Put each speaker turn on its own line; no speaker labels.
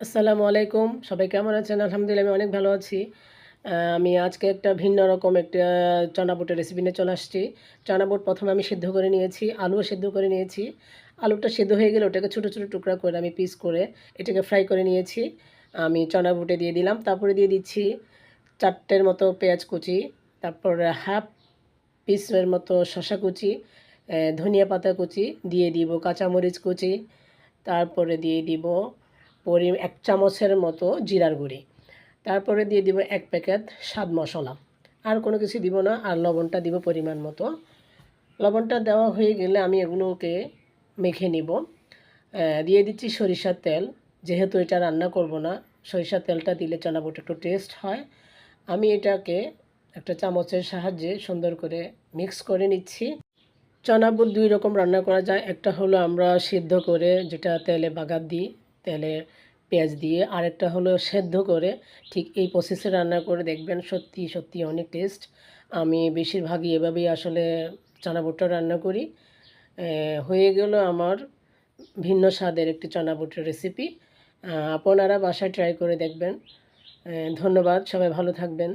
আসসালামু আলাইকুম। সবাই কেমন আছেন? আলহামদুলিল্লাহ আমি অনেক ভালো আছি। আমি আজকে একটা ভিন্ন রকম একটা চানা বুটের রেসিপি নিয়ে চলে আসছি। চানা বুট ১ম এ আমি সিদ্ধ করে নিয়েছি, আলুও সিদ্ধ করে নিয়েছি। আলুটা সিদ্ধ হয়ে গেলে ওটাকে ছোটো, ছোটো টুকরা করে আমি পিস করে এটাকে ফ্রাই করে নিয়েছি। আমি চানা বুটে দিয়ে দিলাম। তারপরে দিয়ে দিচ্ছি ৪ টের মতো পেঁয়াজ কুচি, তারপর হাফ পিসের মতো শসা কুচি, ধনিয়া পাতা কুচি, দিয়ে দিব কাঁচামরিচ কুচি, তারপরে দিয়ে দিব ১ চামচের মতো জিরার গুঁড়ি, তারপরে দিয়ে দিব ১ প্যাকেট স্বাদ মশলা। আর কোনো কিছু দিব না, আর লবণটা দিব পরিমাণ মতো। লবণটা দেওয়া হয়ে গেলে আমি এগুলোকে মেখে নিব। দিয়ে দিচ্ছি সরিষার তেল, যেহেতু এটা রান্না করব না, সরিষার তেলটা দিলে চানা বুট একটু টেস্ট হয়। আমি এটাকে একটা চামচের সাহায্যে সুন্দর করে মিক্স করে নিচ্ছি। চনা বুট ২ রকম রান্না করা যায়। একটা হলো আমরা সিদ্ধ করে, যেটা তেলে বাগার দিই, তেলে পেঁয়াজ দিয়ে। আরেকটা হলো সেদ্ধ করে। ঠিক এই প্রসেসে রান্না করে দেখবেন, সত্যি, সত্যি অনেক টেস্ট। আমি বেশিরভাগই এভাবেই আসলে চানা বুটটা রান্না করি। হয়ে গেল আমার ভিন্ন স্বাদের একটি চানা বুটের রেসিপি। আপনারা বাসায় ট্রাই করে দেখবেন। ধন্যবাদ। সবাই ভালো থাকবেন।